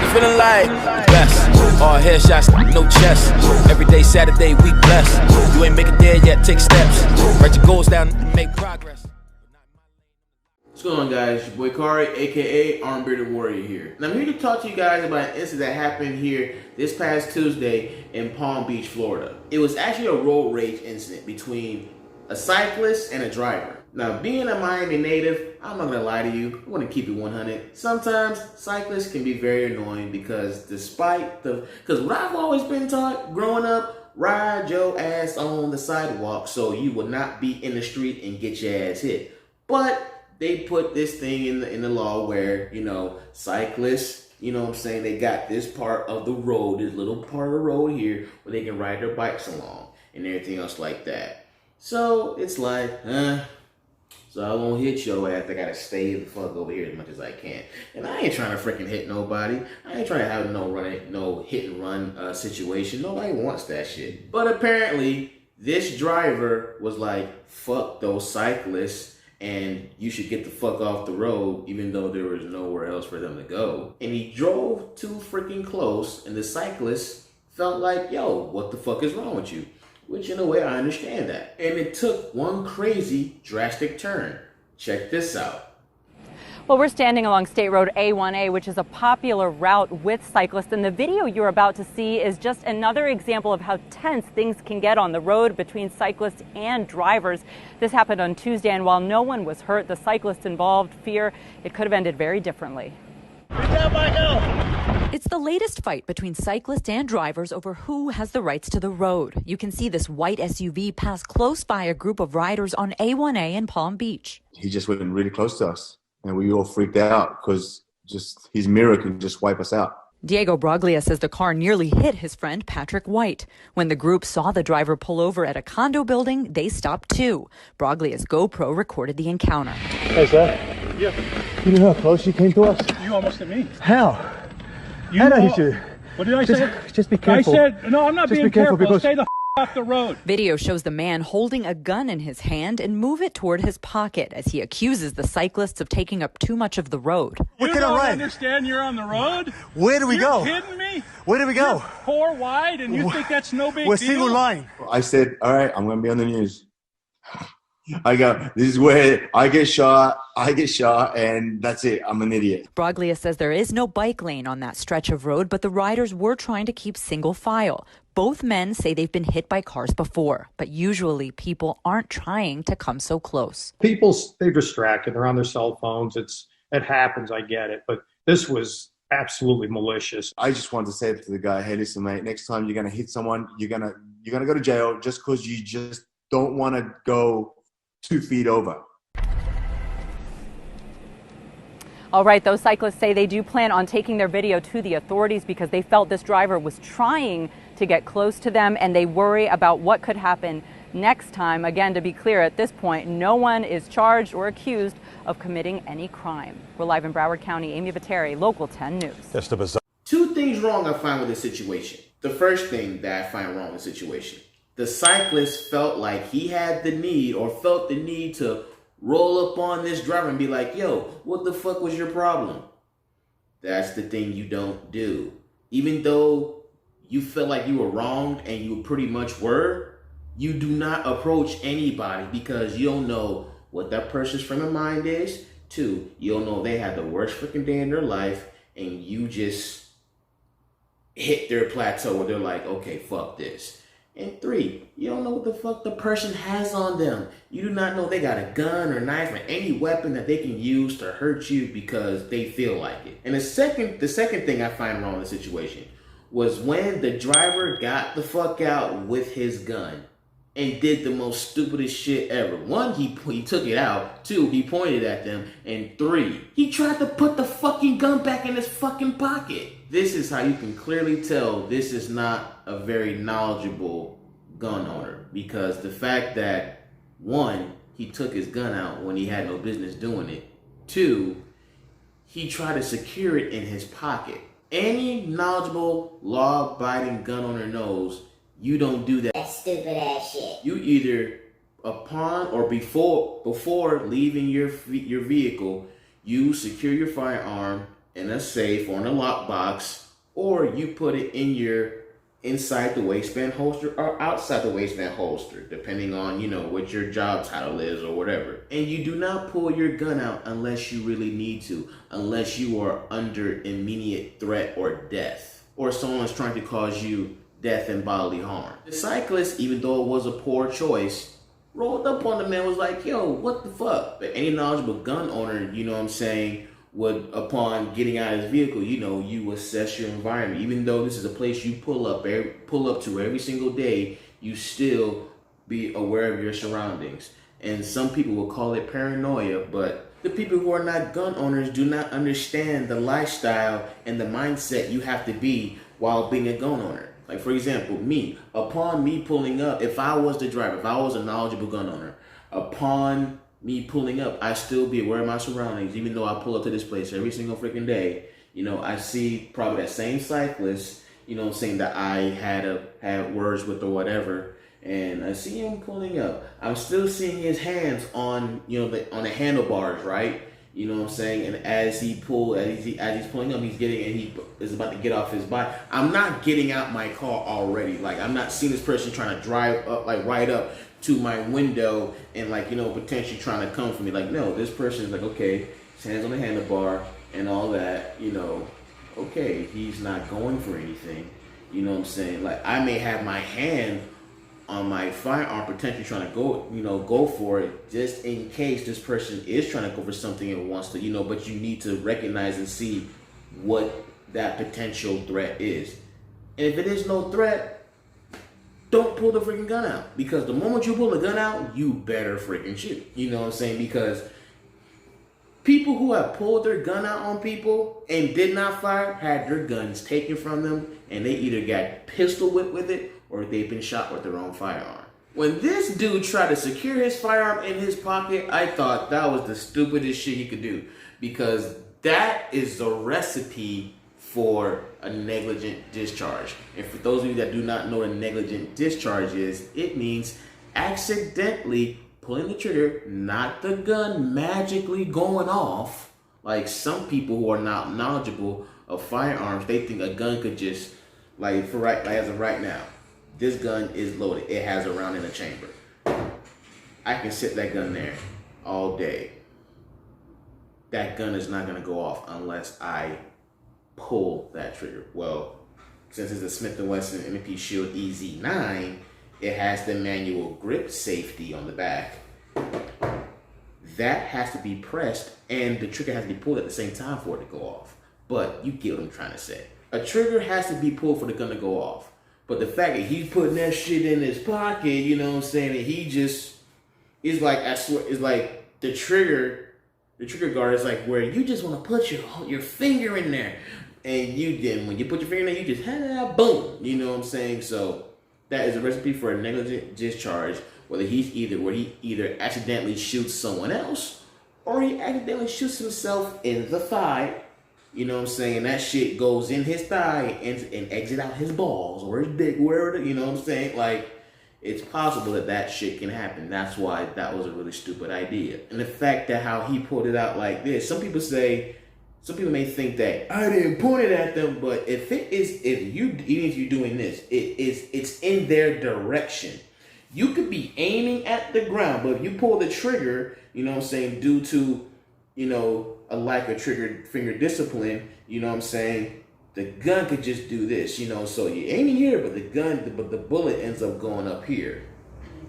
feeling like best. All headshots, no chest. Every day, Saturday, we blessed. You ain't make it there yet, take steps. Write your goals down and make progress. What's going on, guys? It's your boy Kari, aka Arm Bearded Warrior here. And I'm here to talk to you guys about an incident that happened here this past Tuesday in Palm Beach, Florida. It was actually a road rage incident between a cyclist and a driver. Now, being a Miami native, I'm not gonna lie to you, I wanna keep it 100. Sometimes cyclists can be very annoying because because what I've always been taught growing up, ride your ass on the sidewalk so you will not be in the street and get your ass hit. But they put this thing in the law where, you know, cyclists, you know what I'm saying, they got this part of the road, this little part of the road here where they can ride their bikes along and everything else like that. So it's like, so I won't hit your ass. I gotta stay the fuck over here as much as I can. And I ain't trying to freaking hit nobody. I ain't trying to have no hit and run situation. Nobody wants that shit. But apparently, this driver was like, fuck those cyclists, and you should get the fuck off the road, even though there was nowhere else for them to go. And he drove too freaking close, and the cyclist felt like, yo, what the fuck is wrong with you? Which in a way, I understand that. And it took one crazy, drastic turn. Check this out. Well, we're standing along State Road A1A, which is a popular route with cyclists. And the video you're about to see is just another example of how tense things can get on the road between cyclists and drivers. This happened on Tuesday, and while no one was hurt, the cyclists involved fear it could have ended very differently. Get down, Michael! It's the latest fight between cyclists and drivers over who has the rights to the road. You can see this white SUV pass close by a group of riders on A1A in Palm Beach. He just went really close to us, and we all freaked out because just his mirror can just wipe us out. Diego Broglia says the car nearly hit his friend Patrick White. When the group saw the driver pull over at a condo building, they stopped too. Broglia's GoPro recorded the encounter. Hey, sir. Yeah. You know how close you came to us? You almost hit me. How? You How did you? What did I say? Just be careful. I said, no, I'm not being careful. Because Stay the off the road. Video shows the man holding a gun in his hand and move it toward his pocket as he accuses the cyclists of taking up too much of the road. You don't understand you're on the road? Where do we go? You're kidding me? Where do we go? You're 4 wide and you think that's no big We're deal? single line. I said, all right, I'm going to be on the news. I go, this is where I get shot, and that's it. I'm an idiot. Broglia says there is no bike lane on that stretch of road, but the riders were trying to keep single file. Both men say they've been hit by cars before, but usually people aren't trying to come so close. They're distracted. They're on their cell phones. It happens. I get it. But this was absolutely malicious. I just wanted to say to the guy, hey, listen, mate, next time you're going to hit someone, you're going to go to jail just because you just don't want to go 2 feet over. All right, those cyclists say they do plan on taking their video to the authorities because they felt this driver was trying to get close to them, and they worry about what could happen next time. Again, to be clear, at this point, no one is charged or accused of committing any crime. We're live in Broward County. Amy Viteri, Local 10 News. Just a bizarre. 2 things wrong I find with this situation. The first thing that I find wrong with the situation, the cyclist felt like he had the need or felt the need to roll up on this driver and be like, yo, what the fuck was your problem? That's the thing you don't do. Even though you felt like you were wronged, and you pretty much were, you do not approach anybody because you don't know what that person's frame of mind is. 2, you don't know if they had the worst freaking day in their life, and you just hit their plateau where they're like, okay, fuck this. And 3, you don't know what the fuck the person has on them. You do not know they got a gun or knife or any weapon that they can use to hurt you because they feel like it. And the second thing I find wrong in the situation was when the driver got the fuck out with his gun and did the most stupidest shit ever. 1, he took it out. 2, he pointed at them. And 3, he tried to put the fucking gun back in his fucking pocket. This is how you can clearly tell this is not a very knowledgeable gun owner, because the fact that 1, he took his gun out when he had no business doing it. 2, he tried to secure it in his pocket. Any knowledgeable, law-abiding gun owner knows you don't do that stupid ass shit. You either upon or before leaving your vehicle, you secure your firearm in a safe or in a lockbox, or you put it in your inside the waistband holster or outside the waistband holster, depending on, what your job title is or whatever. And you do not pull your gun out unless you really need to, unless you are under immediate threat or death, or someone's trying to cause you death and bodily harm. The cyclist, even though it was a poor choice, rolled up on the man, was like, yo, what the fuck? But any knowledgeable gun owner, would, upon getting out of his vehicle, you assess your environment. Even though this is a place you pull up to every single day, you still be aware of your surroundings. And some people will call it paranoia, but the people who are not gun owners do not understand the lifestyle and the mindset you have to be while being a gun owner. Like, for example, upon me pulling up, if I was the driver, if I was a knowledgeable gun owner, upon me pulling up, I still be aware of my surroundings. Even though I pull up to this place every single freaking day, I see probably that same cyclist, that I had words with or whatever, and I see him pulling up. I'm still seeing his hands on, on the handlebars, right? And as he's pulling up, he is about to get off his bike. I'm not getting out my car already. Like, I'm not seeing this person trying to drive up, like right up to my window and potentially trying to come for me. Like, no, this person is like, okay, his hands on the handlebar and all that, okay, he's not going for anything. Like, I may have my hand on my firearm potentially trying to go for it, just in case this person is trying to go for something and wants to, but you need to recognize and see what that potential threat is. And if it is no threat, don't pull the freaking gun out. Because the moment you pull the gun out, you better freaking shoot. Because people who have pulled their gun out on people and did not fire had their guns taken from them, and they either got pistol whipped with it or they've been shot with their own firearm. When this dude tried to secure his firearm in his pocket, I thought that was the stupidest shit he could do, because that is the recipe for a negligent discharge. And for those of you that do not know what a negligent discharge is, it means accidentally pulling the trigger, not the gun magically going off. Like, some people who are not knowledgeable of firearms, they think a gun could just, as of right now, this gun is loaded. It has a round in the chamber. I can sit that gun there all day. That gun is not gonna go off unless I pull that trigger. Well, since it's a Smith & Wesson M&P Shield EZ9, it has the manual grip safety on the back. That has to be pressed, and the trigger has to be pulled at the same time for it to go off. But you get what I'm trying to say. A trigger has to be pulled for the gun to go off. But the fact that he's putting that shit in his pocket, and he just is like, I swear, it's like the trigger guard is like where you just want to put your finger in there. And when you put your finger in there, you just, boom. So that is a recipe for a negligent discharge, where he either accidentally shoots someone else or he accidentally shoots himself in the thigh. That shit goes in his thigh and exit out his balls or his dick, wherever, Like, it's possible that shit can happen. That's why that was a really stupid idea. And the fact that how he pulled it out like this, some people may think that I didn't point it at them, but even if you're doing this, it's in their direction. You could be aiming at the ground, but if you pull the trigger, due to, a lack of trigger finger discipline, the gun could just do this, so you're aiming here, but the bullet ends up going up here.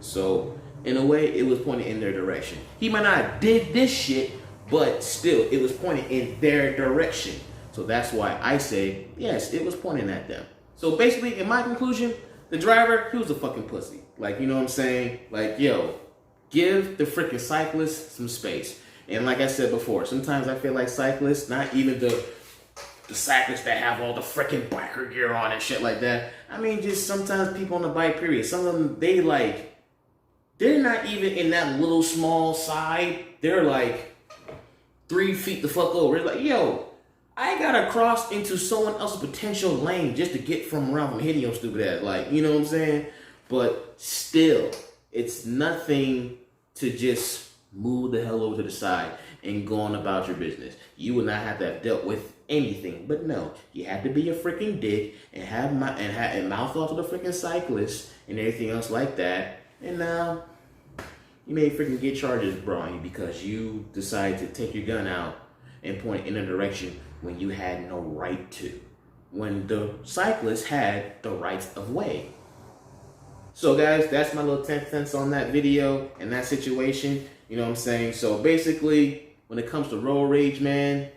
So in a way, it was pointing in their direction. He might not have did this shit, but still, it was pointing in their direction. So that's why I say, yes, it was pointing at them. So basically, in my conclusion, the driver, he was a fucking pussy. Like, Like, yo, give the freaking cyclist some space. And like I said before, sometimes I feel like cyclists, not even the cyclists that have all the freaking biker gear on and shit like that. I mean, just sometimes people on the bike, period. Some of them, they're not even in that little small side. They're like 3 feet the fuck over. It's like, yo, I gotta cross into someone else's potential lane just to get from around from hitting your stupid ass. Like, you know what I'm saying? But still, it's nothing to just move the hell over to the side and go on about your business. You would not have to have dealt with anything. But no, you had to be a freaking dick and have mouth off to the freaking cyclist and everything else like that. And now you may freaking get charges brought on you because you decided to take your gun out and point in a direction when you had no right to, when the cyclist had the rights of way. So guys, that's my little 10 cents on that video and that situation. You know what I'm saying? So basically, when it comes to road rage, man,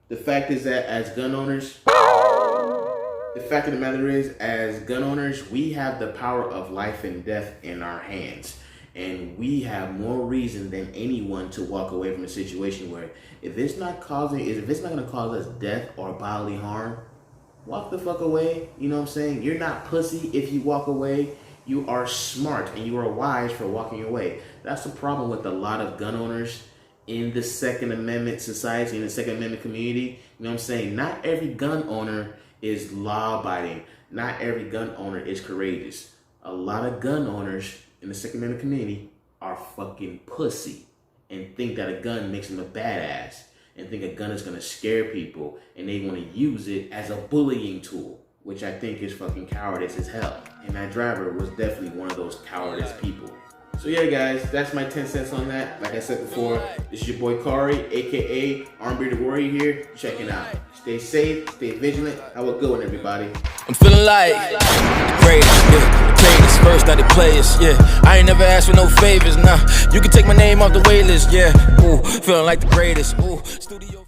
the fact is that as gun owners, the fact of the matter is, as gun owners, we have the power of life and death in our hands. And we have more reason than anyone to walk away from a situation where if it's not going to cause us death or bodily harm, walk the fuck away. You know what I'm saying? You're not pussy if you walk away. You are smart and you are wise for walking away. That's the problem with a lot of gun owners in the Second Amendment society, in the Second Amendment community. You know what I'm saying? Not every gun owner is law-abiding. Not every gun owner is courageous. A lot of gun owners in the Second Amendment community are fucking pussy and think that a gun makes them a badass and think a gun is going to scare people and they want to use it as a bullying tool, which I think is fucking cowardice as hell. And that driver was definitely one of those cowardice people. So yeah, guys, that's my 10 cents on that. Like I said before, this is your boy Kari, aka Armed Bearded Warrior here, checking out. Stay safe, stay vigilant. Have a good one, everybody. I'm feeling like the greatest, yeah. The greatest, first not the players, yeah. I ain't never asked for no favors, nah. You can take my name off the wait list, yeah. Ooh, feeling like the greatest, ooh. Studio